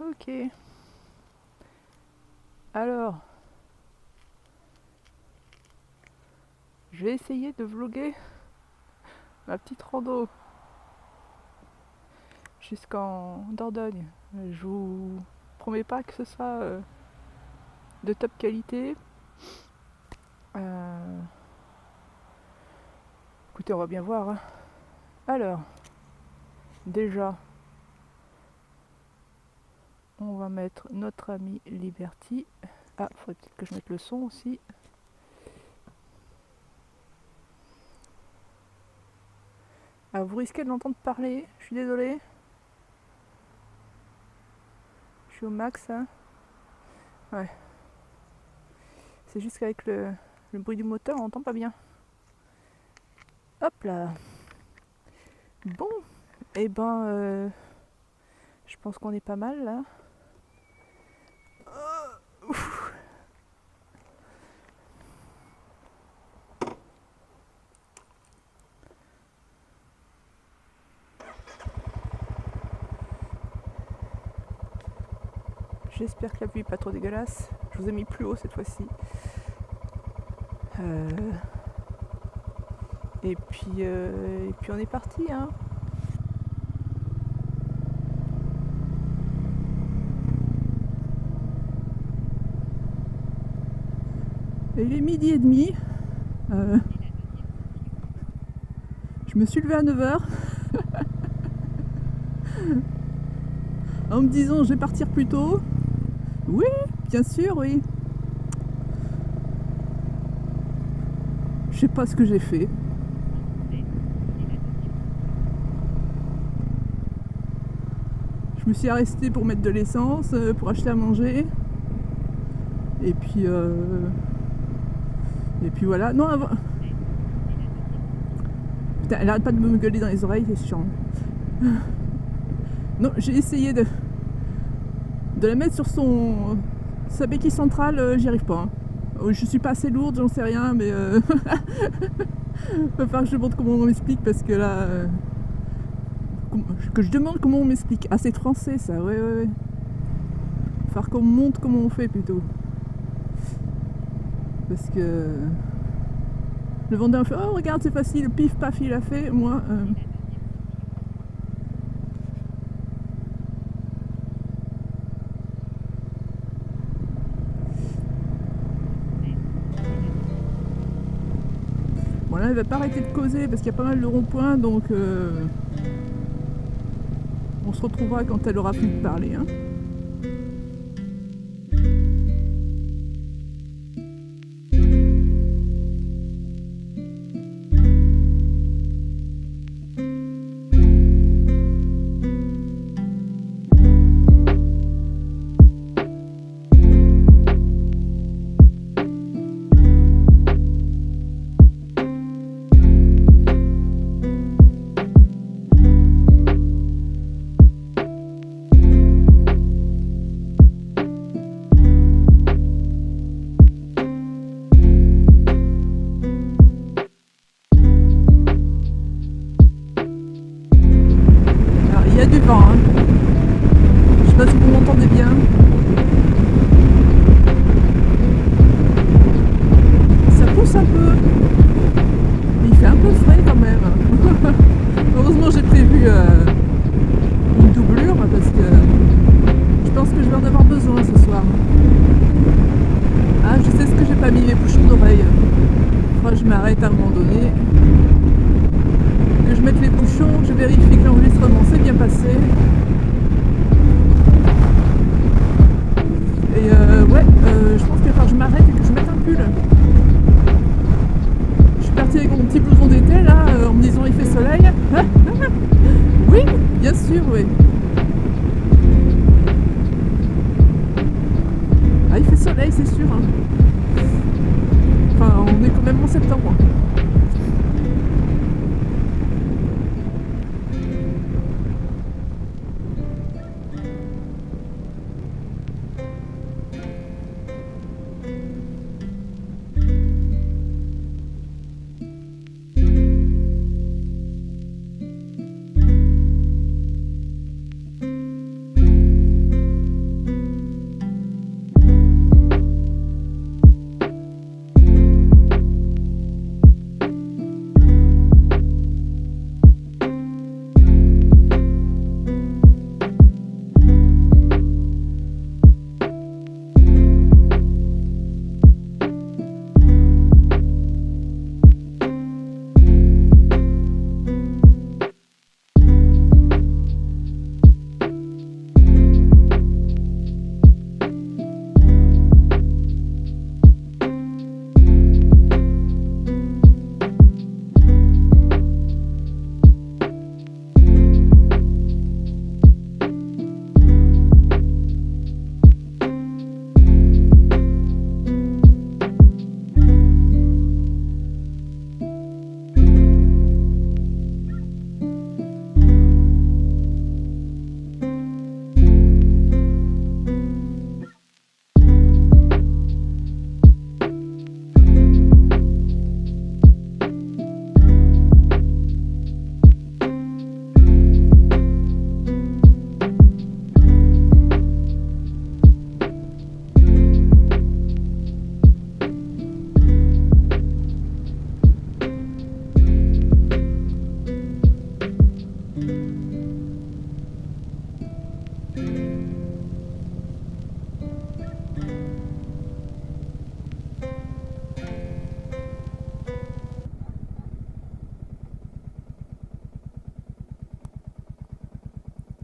Ok. Alors, je vais essayer de vlogger ma petite rando jusqu'en Dordogne. Je vous promets pas que ce sera de top qualité. Écoutez, on va bien voir. Hein. Alors, déjà, on va mettre notre ami Liberty. Ah, faudrait peut-être que je mette le son aussi. Ah, vous risquez de l'entendre parler, je suis désolée. Je suis au max, hein. Ouais. C'est juste qu'avec le bruit du moteur, on n'entend pas bien. Hop là. Bon, et ben, je pense qu'on est pas mal là. J'espère que la vue est pas trop dégueulasse. Je vous ai mis plus haut cette fois-ci. Et puis on est parti, hein. Et il est 12h30. Je me suis levée à 9h. En me disant je vais partir plus tôt. Oui, bien sûr, oui. Je sais pas ce que j'ai fait. Je me suis arrêtée pour mettre de l'essence, pour acheter à manger. Et puis voilà. Non, avant. Putain, elle arrête pas de me gueuler dans les oreilles, c'est chiant. Non, j'ai essayé de la mettre sur sa béquille centrale, j'y arrive pas. Hein. Je suis pas assez lourde, j'en sais rien, mais va falloir que je demande comment on m'explique parce que là. Que je demande comment on m'explique. Ah, c'est français ça, ouais. Va falloir qu'on me montre comment on fait plutôt. Parce que. Le vendeur fait oh, regarde, c'est facile, pif paf, il a fait. Moi. Bon, là, elle va pas arrêter de causer parce qu'il y a pas mal de ronds-points, donc. On se retrouvera quand elle aura fini de parler. Hein. Il y a du vent, hein. Je sais pas si vous m'entendez bien. Ça pousse un peu. Mais il fait un peu frais quand même. Heureusement j'ai prévu une doublure parce que je pense que je vais en avoir besoin ce soir. Ah, je sais ce que j'ai pas mis, les bouchons d'oreille. Moi je m'arrête à un moment donné. Que je mette les bouchons, que je vérifie que l'enregistrement s'est bien passé. Et je pense qu'il va falloir que je m'arrête et que je mette un pull. Je suis partie avec mon petit blouson d'été là, en me disant il fait soleil. Oui, bien sûr, oui. Ah, il fait soleil, c'est sûr. Hein. Enfin, on est quand même en septembre.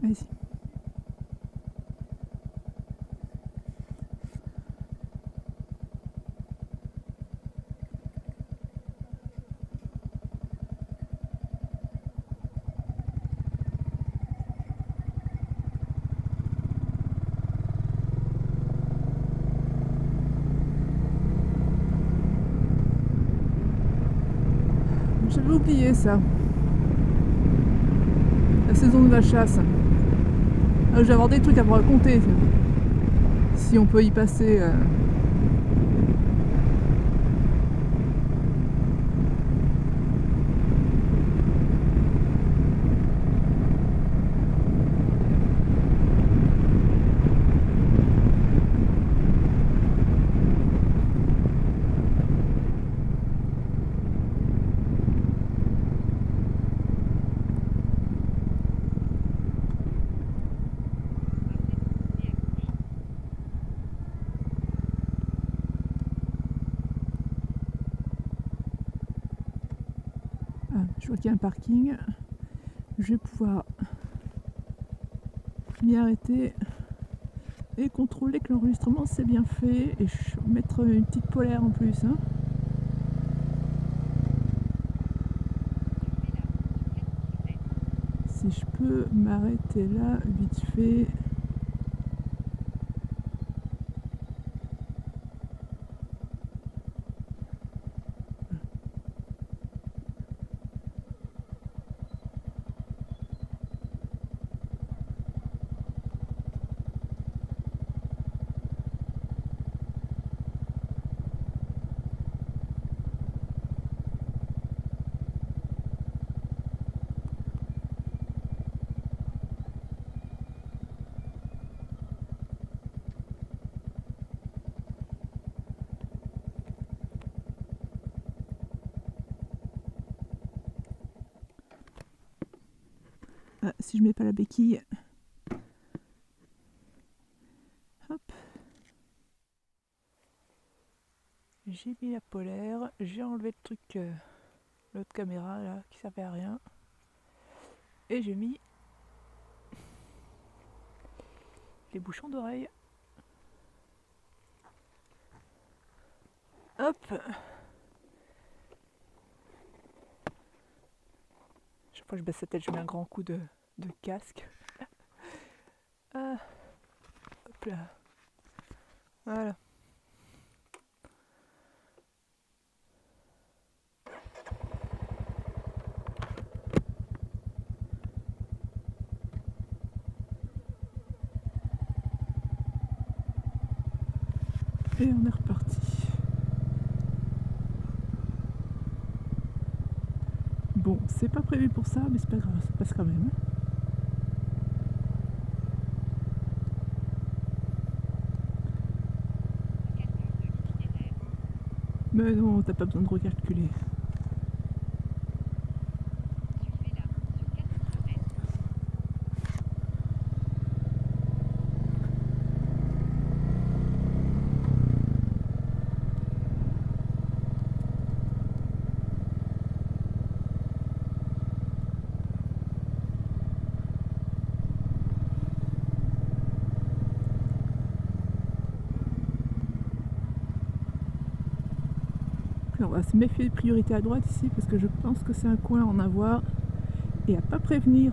Allez-y. J'avais oublié ça. La saison de la chasse. Je vais avoir des trucs à vous raconter. Si on peut y passer. Je vois qu'il y a un parking. Je vais pouvoir m'y arrêter et contrôler que l'enregistrement c'est bien fait et mettre une petite polaire en plus. Hein. Si je peux m'arrêter là vite fait. Ah, si je mets pas la béquille. Hop. J'ai mis la polaire, j'ai enlevé le truc, l'autre caméra là qui servait à rien. Et j'ai mis les bouchons d'oreille. Hop. Chaque fois que je baisse la tête, je mets un grand coup de casque. Ah. Hop là. Voilà. Et on est reparti. Bon, c'est pas prévu pour ça, mais c'est pas grave, ça passe quand même. Mais non, t'as pas besoin de recalculer. On va se méfier de priorité à droite ici parce que je pense que c'est un coin à en avoir et à pas prévenir.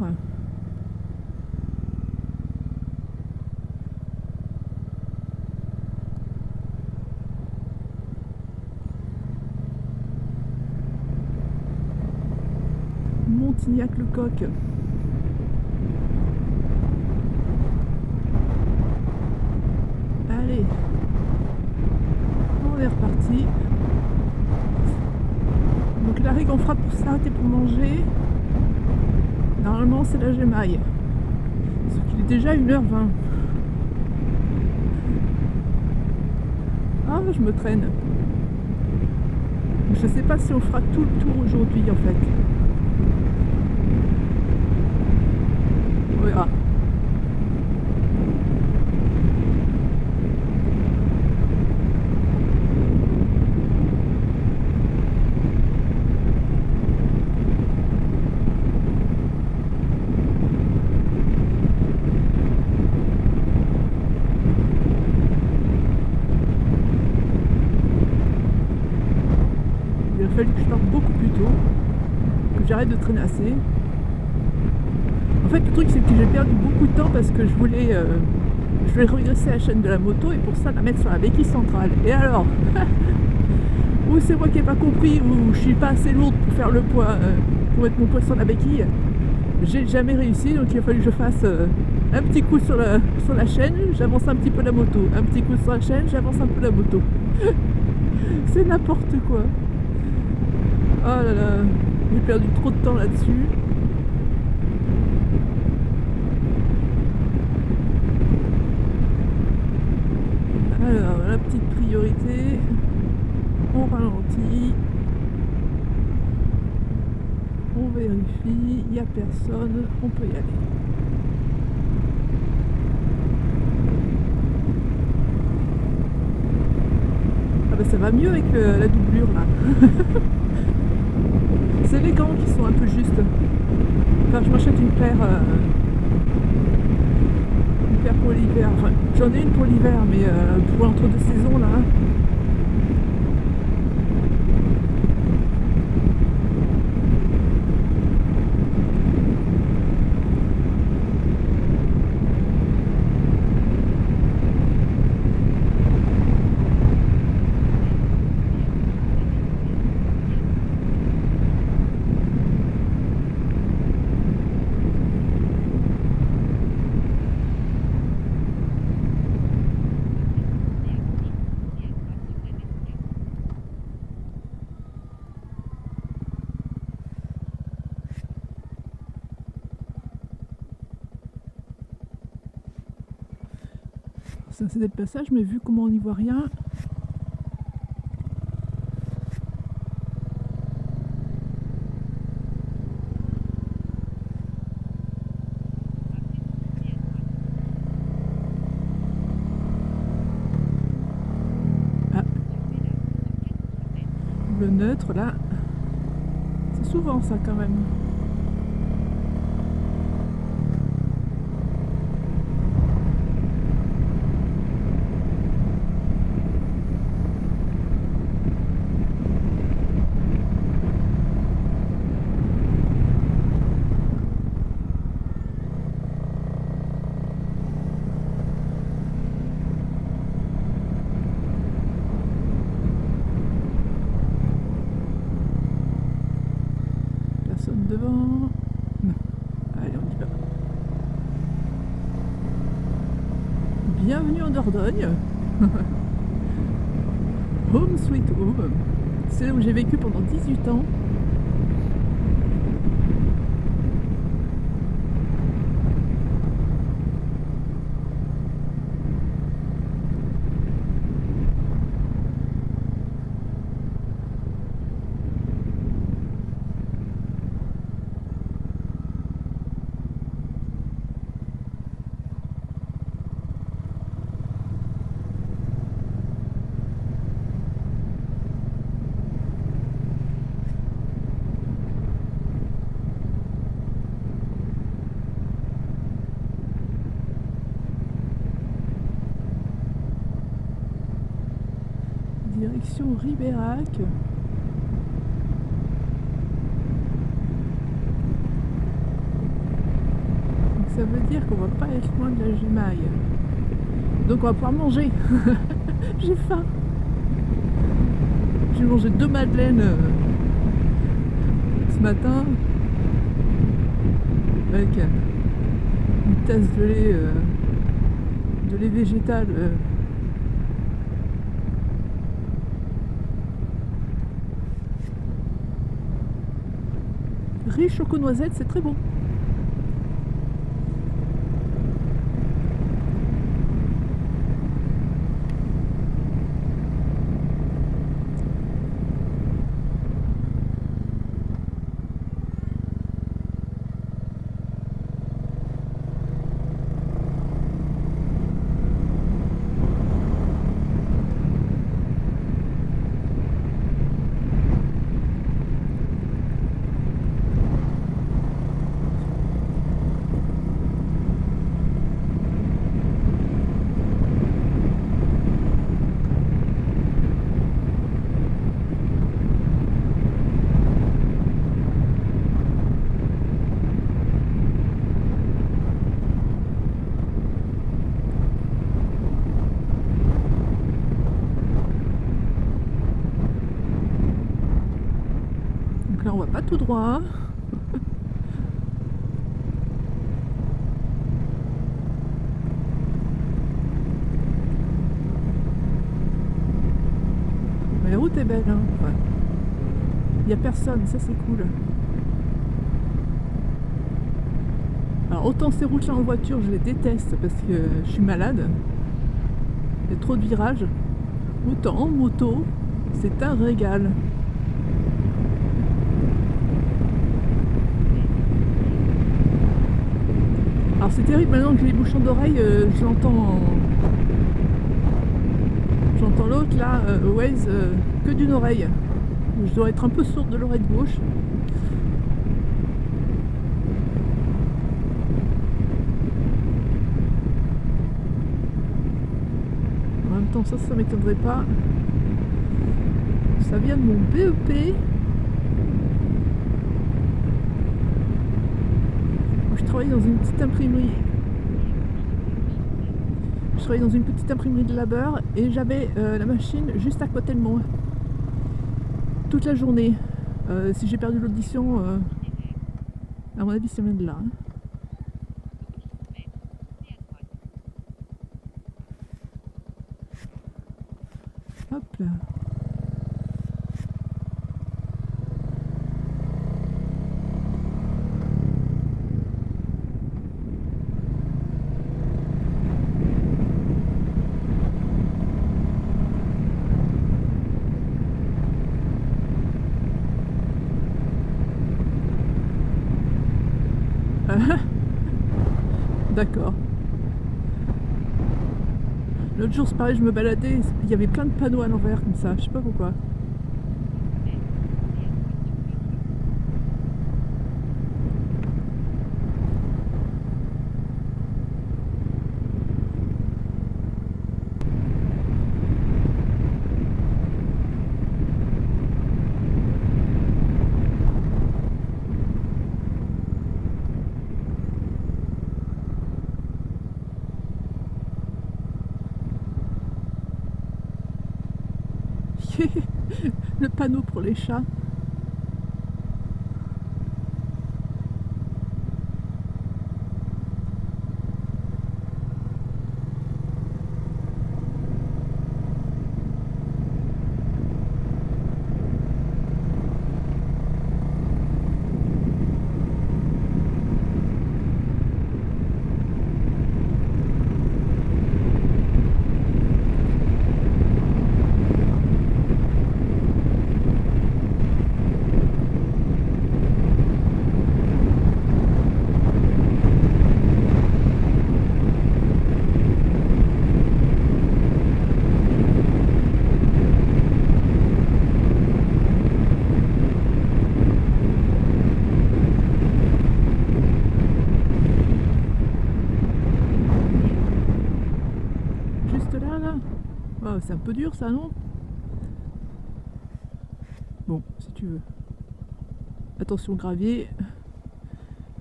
Montignac-le-Coq. Allez, on est reparti. Donc l'arrêt qu'on fera pour s'arrêter pour manger, normalement c'est la Gémaille. Sauf qu'il est déjà 1h20. Ah, je me traîne. Je sais pas si on fera tout le tour aujourd'hui en fait. On verra. j'arrête de traîner assez. En fait, le truc, c'est que j'ai perdu beaucoup de temps parce que je voulais regresser la chaîne de la moto et pour ça la mettre sur la béquille centrale. Et alors, ou c'est moi qui n'ai pas compris, ou je suis pas assez lourde pour faire le poids, pour mettre mon poids sur la béquille. J'ai jamais réussi, donc il a fallu que je fasse un petit coup sur la chaîne, j'avance un petit peu la moto. Un petit coup sur la chaîne, j'avance un peu la moto. C'est n'importe quoi. Oh là là, j'ai perdu trop de temps là-dessus. Alors, la petite priorité, on ralentit, on vérifie, il n'y a personne, on peut y aller. Ah bah ça va mieux avec la doublure là. C'est les gants qui sont un peu justes. Enfin, je m'achète une paire pour l'hiver. Enfin, j'en ai une pour l'hiver, mais pour entre deux saisons là. C'est censé être le passage, mais vu comment on n'y voit rien. Ah. Le neutre là, c'est souvent ça quand même. Devant. Non. Allez, on y va. Bienvenue en Dordogne. Home sweet home. C'est là où j'ai vécu pendant 18 ans. Direction Ribérac. Donc ça veut dire qu'on va pas être loin de la Gémaille. Donc on va pouvoir manger. J'ai faim. J'ai mangé 2 madeleines ce matin avec une tasse de lait végétal. Riche choco noisette, c'est très bon. droit, tout droit. Mais la route est belle, hein. Ouais. Il n'y a personne, ça c'est cool. Alors autant ces routes là en voiture je les déteste parce que je suis malade, il y a trop de virages, autant en moto c'est un régal. Alors c'est terrible maintenant que j'ai les bouchons d'oreille, j'entends l'autre là, Waze, que d'une oreille. Je dois être un peu sourde de l'oreille gauche. En même temps, ça m'étonnerait pas. Ça vient de mon BEP. Je travaille dans une petite imprimerie. Je travaillais dans une petite imprimerie de labeur et j'avais la machine juste à côté de moi. Toute la journée. Si j'ai perdu l'audition, à mon avis, ça vient de là. Hein. Hop là. D'accord. L'autre jour, c'est pareil, je me baladais, il y avait plein de panneaux à l'envers comme ça, je sais pas pourquoi. Le panneau pour les chats. Oh, c'est un peu dur ça, non? Bon, si tu veux. Attention gravier.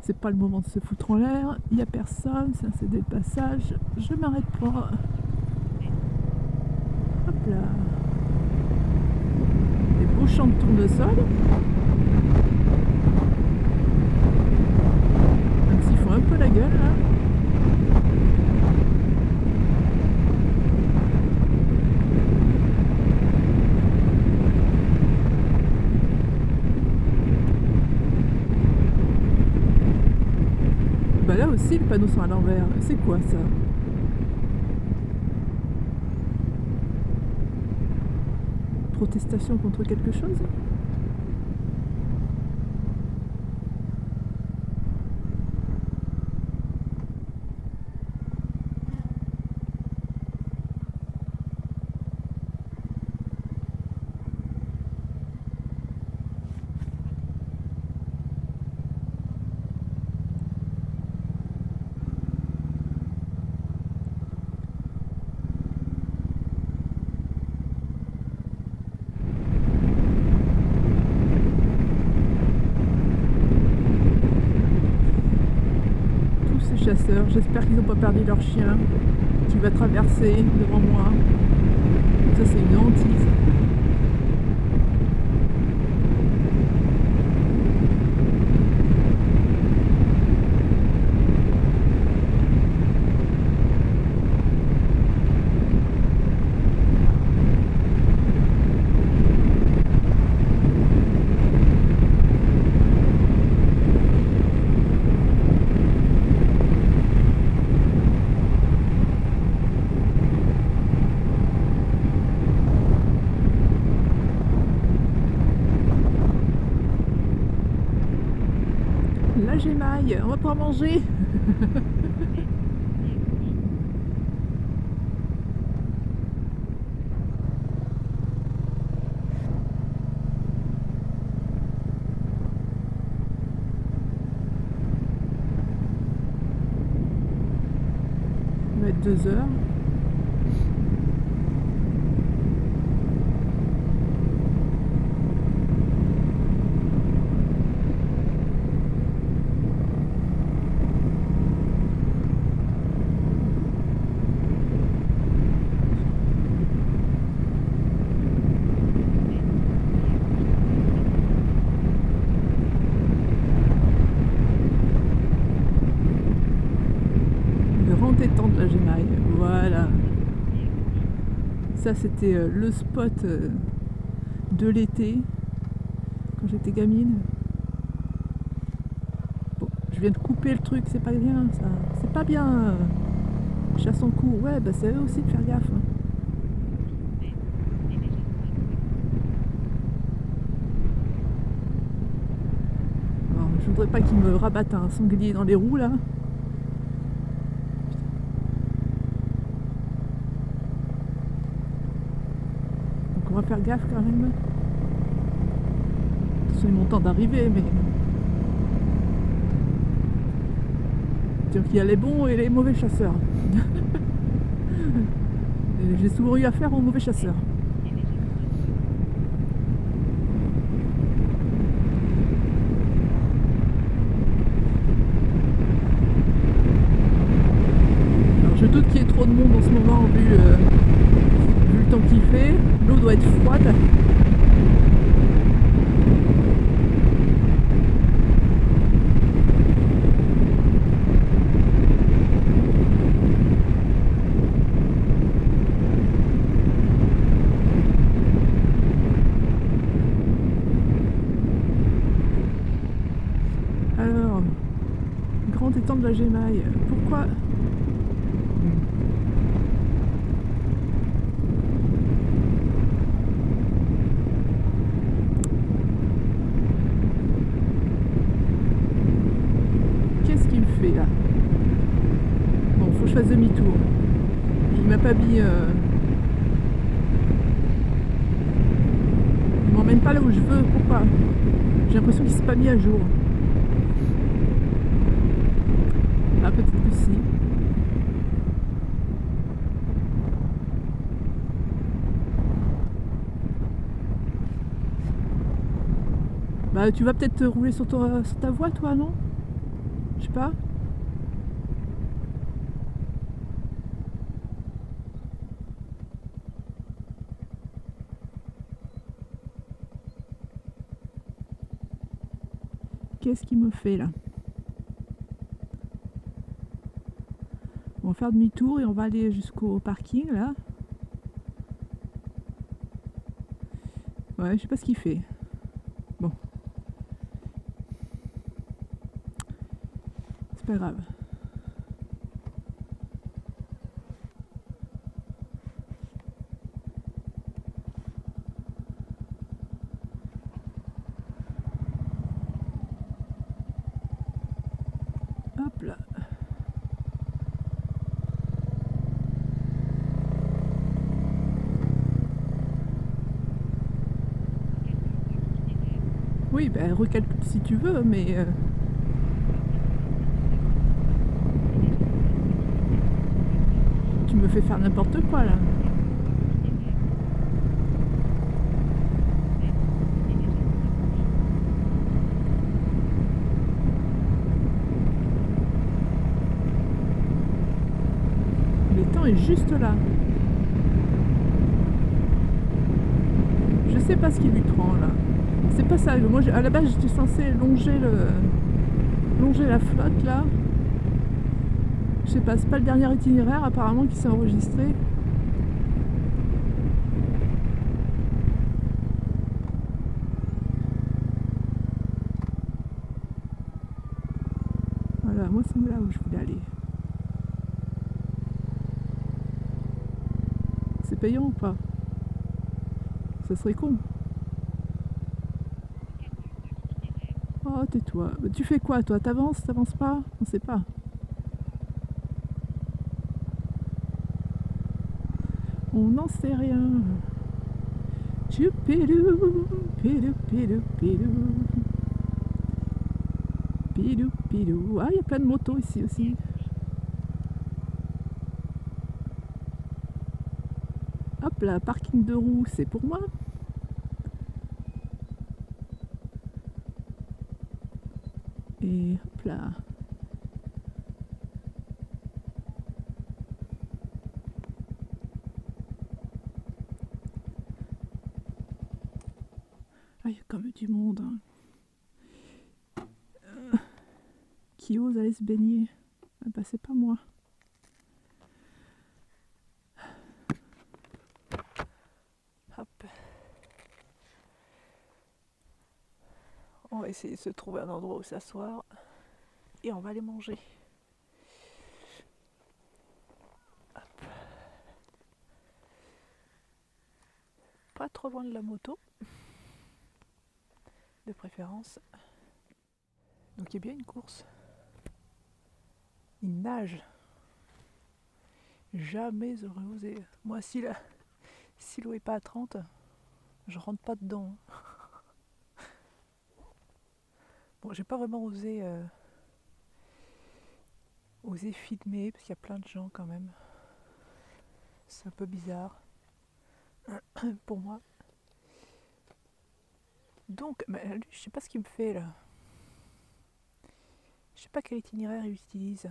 C'est pas le moment de se foutre en l'air. Il n'y a personne, c'est un CD de passage. Je m'arrête pas. Hop là. Des beaux champs de tournesol. Même s'ils font un peu la gueule là. Bah là aussi les panneaux sont à l'envers. C'est quoi ça? Protestation contre quelque chose? Chasseurs, j'espère qu'ils n'ont pas perdu leur chien qui va traverser devant moi. Ça c'est une hantise. gémaille, on va pouvoir manger. On va être 2 heures. Grand étang de la Gémaille, voilà. Ça c'était le spot de l'été quand j'étais gamine. Bon, je viens de couper le truc, c'est pas bien ça, c'est pas bien. Chasse en cours, ouais, bah c'est eux aussi de faire gaffe. Hein. Alors, je voudrais pas qu'ils me rabattent un sanglier dans les roues là. On va faire gaffe quand même. C'est mon temps d'arriver, mais dire qu'il y a les bons et les mauvais chasseurs. J'ai souvent eu affaire aux mauvais chasseurs. Alors je doute qu'il y ait trop de monde en ce moment vu le temps qu'il fait. L'eau doit être froide. Alors, grand étang de la Gémaille. Pourquoi? Qu'est-ce qu'il me fait là? Bon, faut que je fasse demi-tour. Il m'a pas mis... Il m'emmène pas là où je veux. Pourquoi? J'ai l'impression qu'il s'est pas mis à jour. Ah, peut-être que si. Bah, tu vas peut-être rouler sur ta voie, toi, non? Je sais pas. Qu'est-ce qu'il me fait là? On va faire demi-tour et on va aller jusqu'au parking là. Ouais, je sais pas ce qu'il fait. Bon. C'est pas grave. Hop là. Oui, ben recalcule si tu veux, mais... tu me fais faire n'importe quoi là. L'étang est juste là. Je sais pas ce qu'il lui prend là. C'est pas ça. Moi, à la base, j'étais censée longer la flotte là. Je sais pas, c'est pas le dernier itinéraire apparemment qui s'est enregistré. Voilà, moi c'est là où je voulais aller. C'est payant ou pas? Ça serait con. Oh, tais-toi. Tu fais quoi, toi? T'avances pas? On sait pas. On n'en sait rien. Tchoupidou, pidou, pidou, pidou. Pidou, pidou. Ah, il y a plein de motos ici aussi. Hop là, parking de roues, c'est pour moi. Et hop là. Ah, il y a quand même du monde. Hein. Qui ose aller se baigner? Ah bah, c'est pas moi. Hop. On va essayer de se trouver un endroit où s'asseoir. Et on va aller manger. Hop. Pas trop loin de la moto. De préférence. Donc il y a bien une course. Il nage. Jamais j'aurais osé. Moi, si l'eau est pas à 30, je rentre pas dedans. Bon, j'ai pas vraiment osé filmer parce qu'il y a plein de gens quand même. C'est un peu bizarre pour moi. Donc, lui, je sais pas ce qu'il me fait là. Je sais pas quel itinéraire il utilise.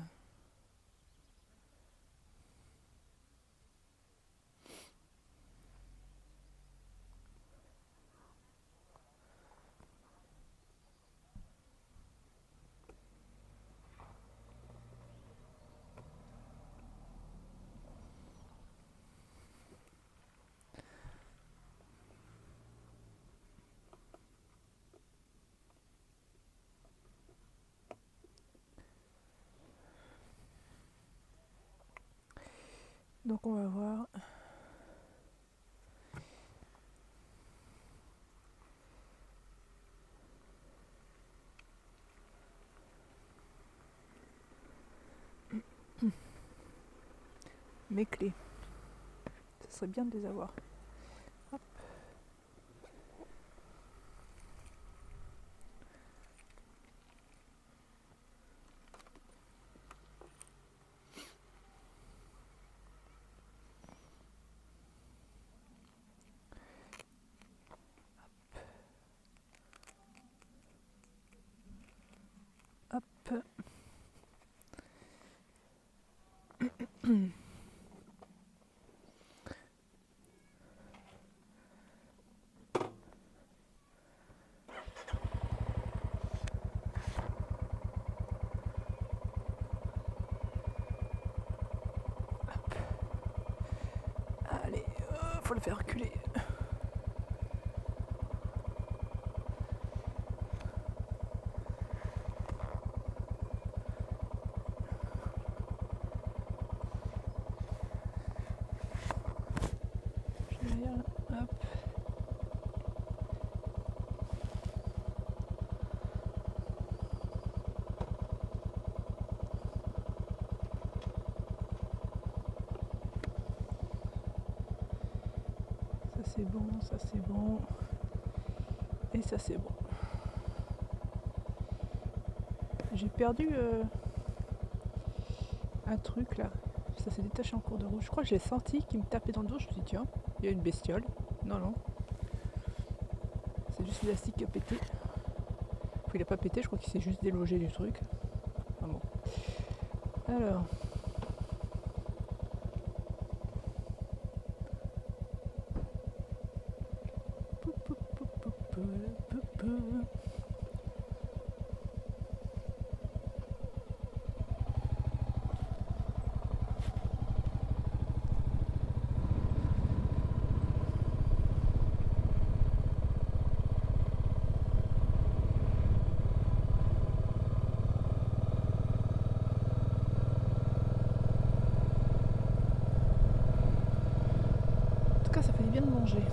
Donc on va voir. Mes clés. Ce serait bien de les avoir. Hop. Hop. Allez, faut le faire reculer. Hop. Ça c'est bon, ça c'est bon. Et ça c'est bon. J'ai perdu un truc là. Ça s'est détaché en cours de route. Je crois que j'ai senti qu'il me tapait dans le dos. Je me suis dit tiens, il y a une bestiole. Non, non. C'est juste l'élastique qui a pété. Enfin, il a pas pété, je crois qu'il s'est juste délogé du truc. Ah bon. Alors. En tout cas, ça fait du bien de manger.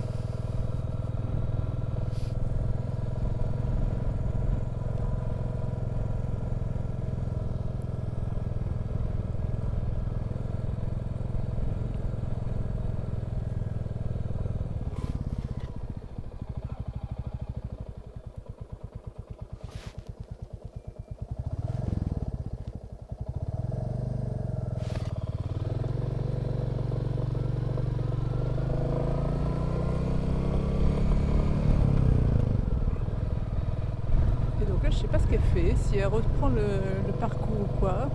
sais pas ce qu'elle fait, si elle reprend le parcours ou quoi.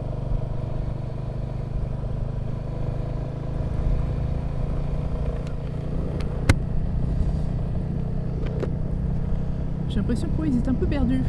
J'ai l'impression qu'ils étaient un peu perdus.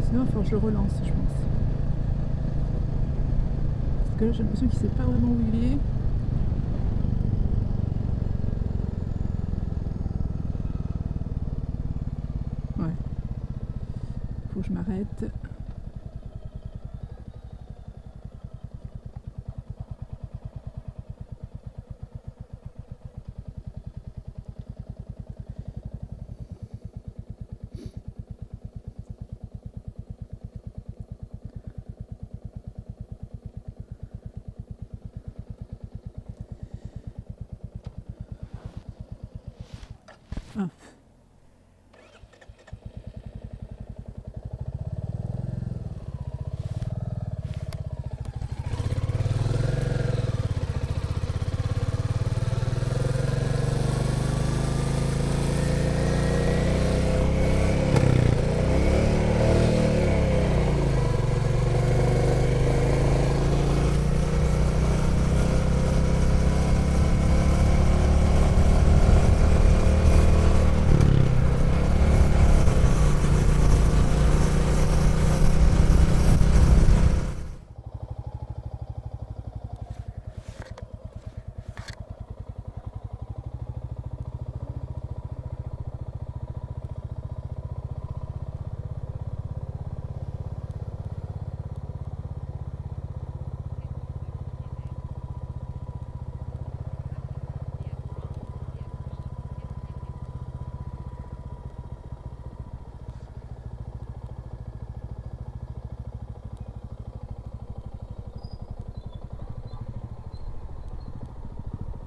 Sinon, il faut que je le relance, je pense. Parce que là, j'ai l'impression qu'il ne sait pas vraiment où il est. Ouais. Faut que je m'arrête. Ah.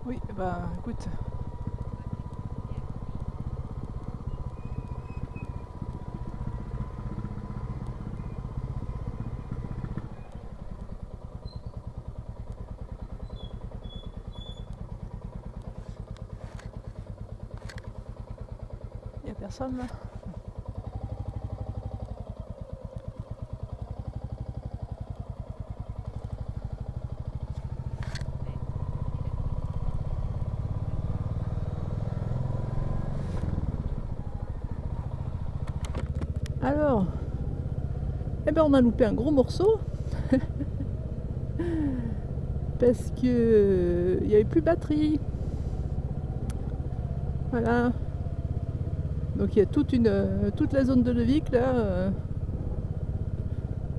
Oui, bah écoute. Il n'y a personne là. Alors, eh ben on a loupé un gros morceau parce que il n'y avait plus de batterie. Voilà. Donc il y a toute la zone de Levic là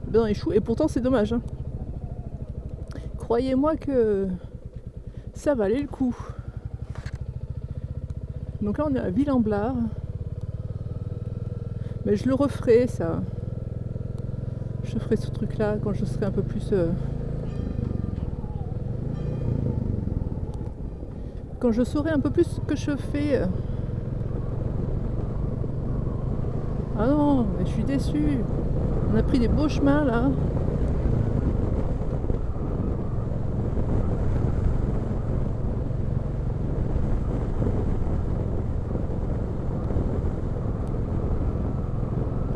dans les choux. Et pourtant c'est dommage. Hein. Croyez-moi que ça valait le coup. Donc là on est à Ville-en-Blard. Mais je le referai ça. Je ferai ce truc là quand je serai un peu plus... quand je saurai un peu plus ce que je fais. Ah non, mais je suis déçue. On a pris des beaux chemins là.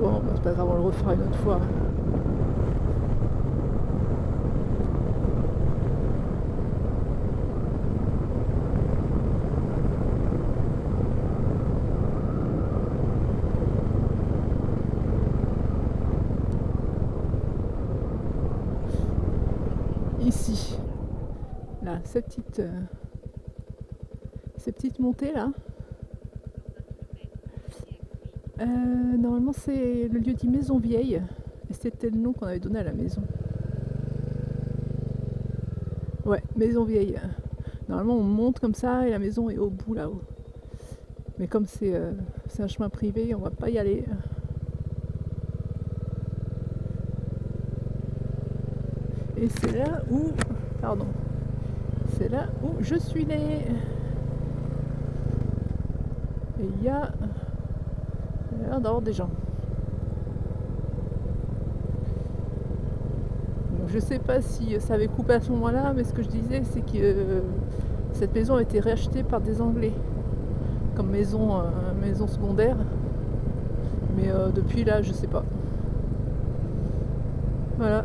Bon, bah, c'est pas grave, on le refera une autre fois. Ici, là, ces petites montées là. Normalement c'est le lieu dit Maison Vieille et c'était le nom qu'on avait donné à la maison. Ouais, Maison Vieille. Normalement on monte comme ça et la maison est au bout là-haut. Mais comme c'est un chemin privé, on va pas y aller. Et c'est là où... Pardon. c'est là où je suis né. Et il y a l'air d'avoir des gens. Donc, je sais pas si ça avait coupé à ce moment-là, mais ce que je disais, c'est que cette maison a été rachetée par des Anglais comme maison secondaire. Mais depuis là, je sais pas. Voilà.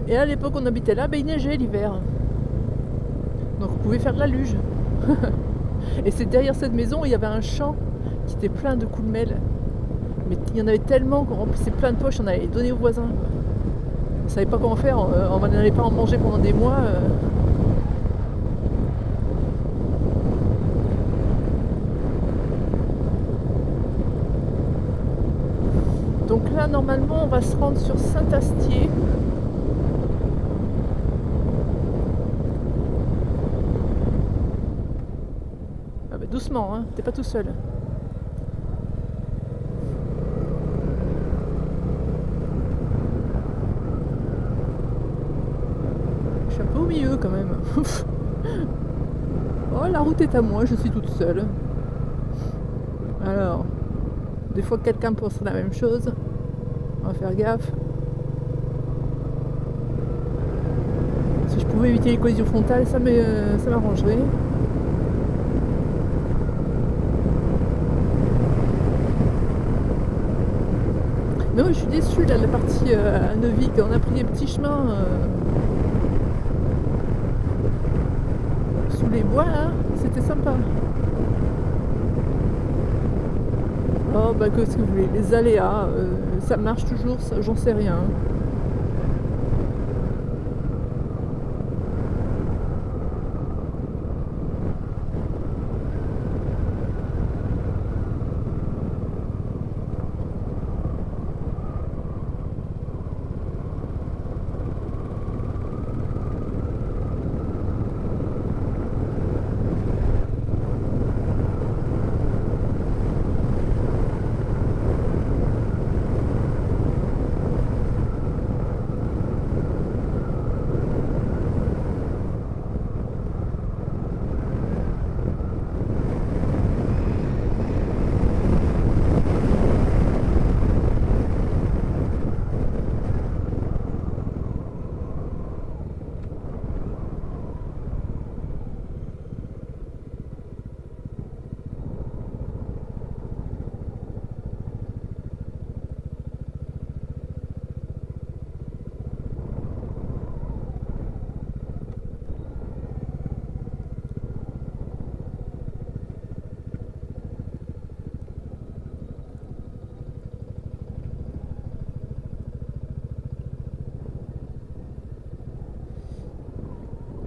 Et à l'époque, on habitait là, il neigeait l'hiver. Donc on pouvait faire de la luge. Et c'est derrière cette maison, il y avait un champ qui était plein de coulmelles. Mais il y en avait tellement qu'on remplissait plein de poches, on allait les donner aux voisins. On savait pas comment faire, on n'allait pas en manger pendant des mois. Donc là, normalement, on va se rendre sur Saint-Astier. Ah bah doucement, hein, t'es pas tout seul. Je suis un peu au milieu quand même. Oh, la route est à moi, je suis toute seule. Alors, des fois quelqu'un pense la même chose. On va faire gaffe. Si je pouvais éviter les collisions frontales, ça m'arrangerait. Non, je suis déçue là, la partie à Neuvic. On a pris des petits chemins sous les bois là. C'était sympa. Oh bah qu'est-ce que vous voulez, les aléas, ça marche toujours, j'en sais rien.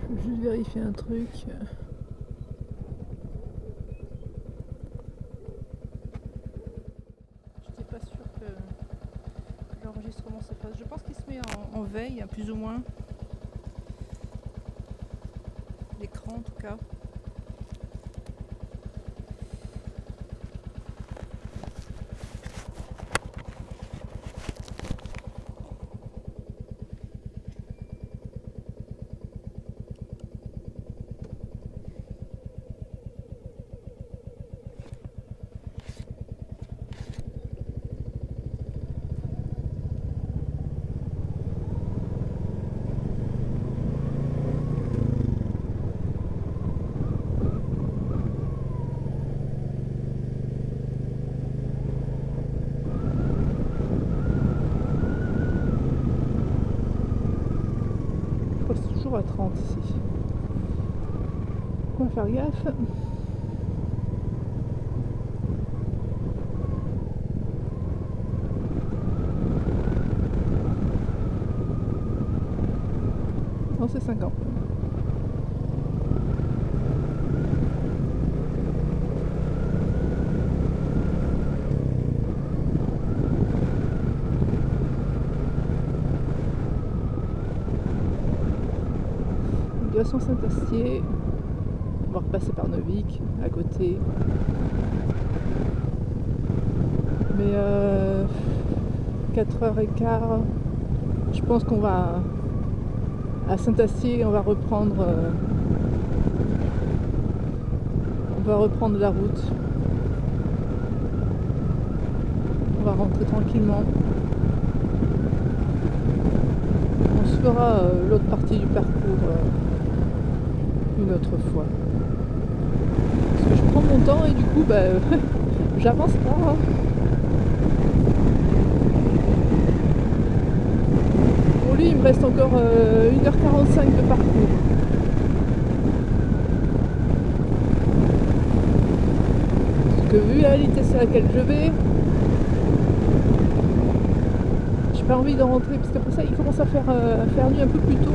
Je vais juste vérifier un truc. J'étais pas sûre que l'enregistrement se fasse. Je pense qu'il se met en veille, plus ou moins. L'écran en tout cas. À 30 ici. On va faire gaffe. Non, c'est 50. Direction Saint-Astier, on va repasser par Neuvic à côté. Mais 4h15, je pense qu'on va à Saint-Astier, on va reprendre va reprendre la route. On va rentrer tranquillement. On se fera l'autre partie du parcours une autre fois. Parce que je prends mon temps et du coup, j'avance pas. Pour lui, il me reste encore 1h45 de parcours. Parce que vu la vitesse à laquelle je vais, j'ai pas envie de rentrer parce qu'après ça, il commence à faire nuit un peu plus tôt.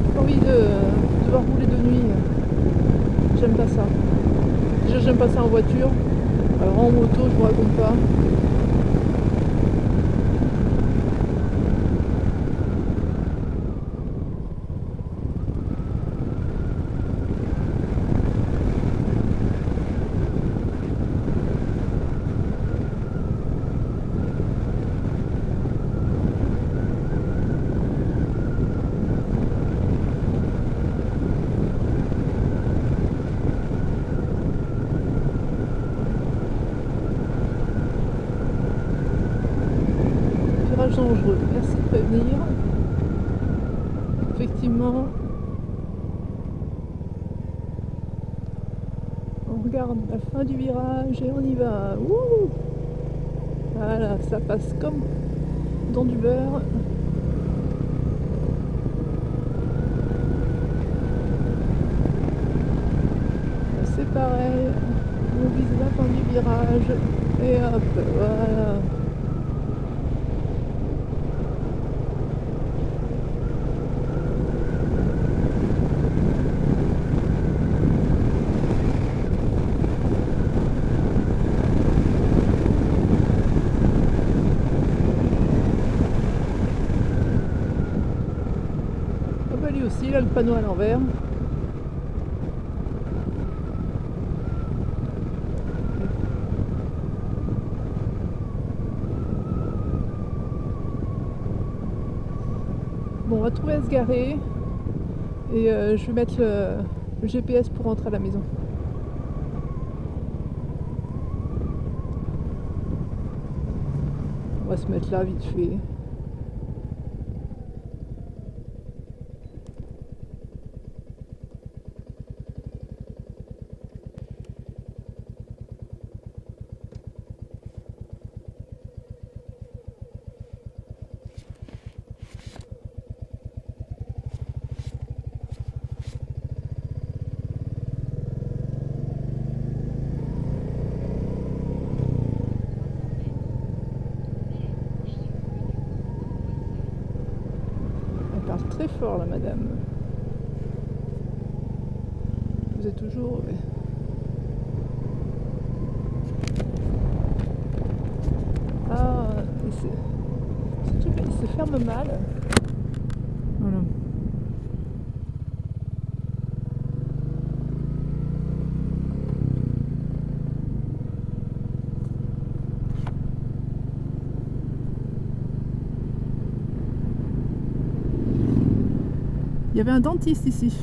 J'ai pas envie de devoir rouler de nuit. J'aime pas ça. Déjà, j'aime pas ça en voiture. Alors en moto, je vous raconte pas. Dangereux, merci de prévenir. Effectivement, on regarde la fin du virage et on y va. Ouh, voilà, ça passe comme dans du beurre. C'est pareil, on vise la fin du virage et hop, voilà. Lui aussi, il a le panneau à l'envers. Bon, on va trouver à se garer et je vais mettre le GPS pour rentrer à la maison. On va se mettre là vite fait. Très fort là, madame. Vous êtes toujours... Ouais. Ah, ce truc là, il se ferme mal. Voilà. Il y avait un dentiste ici.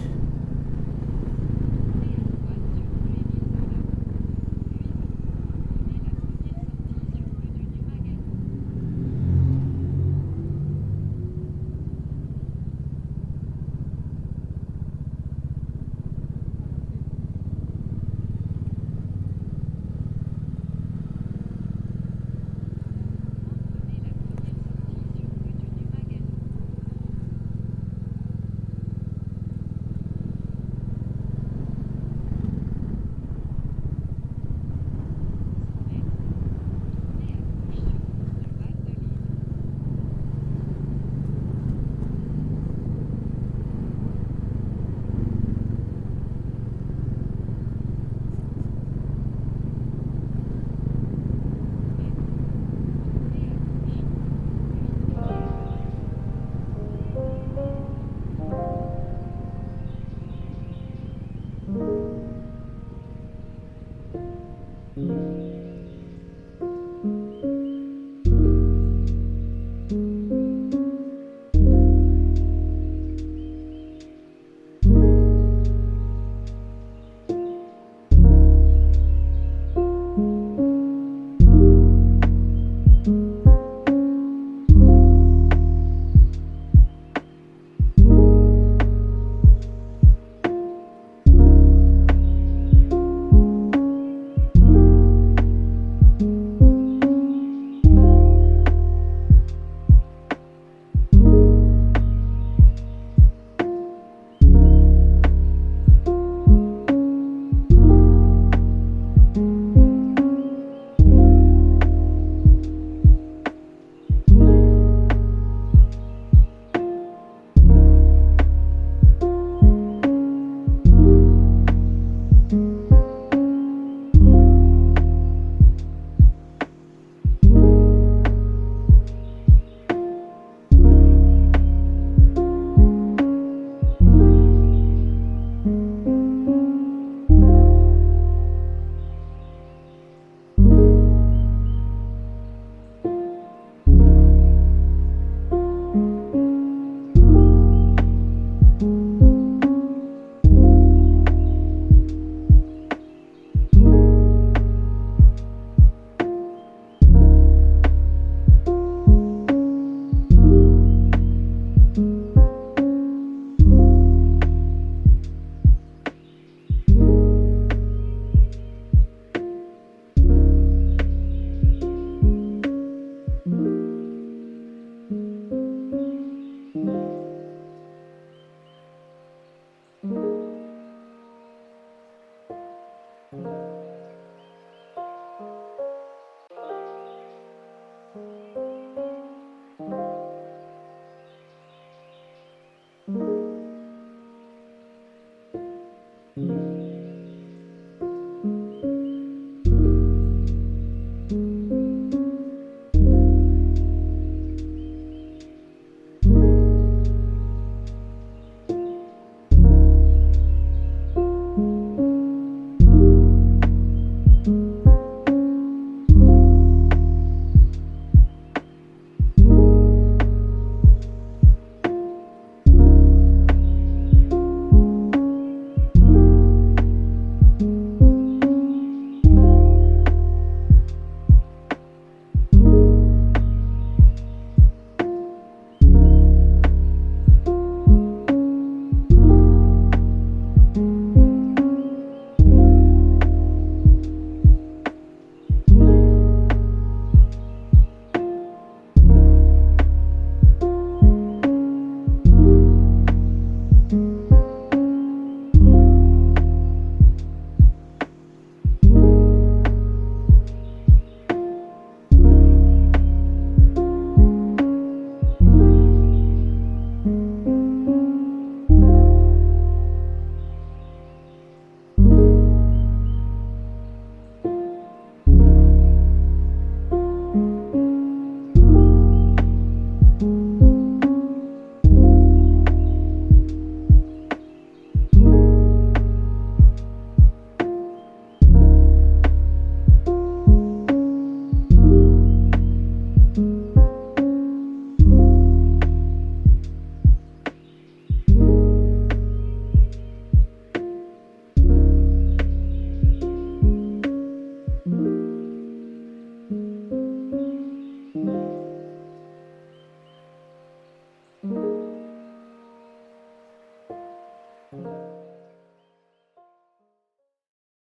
Thank you.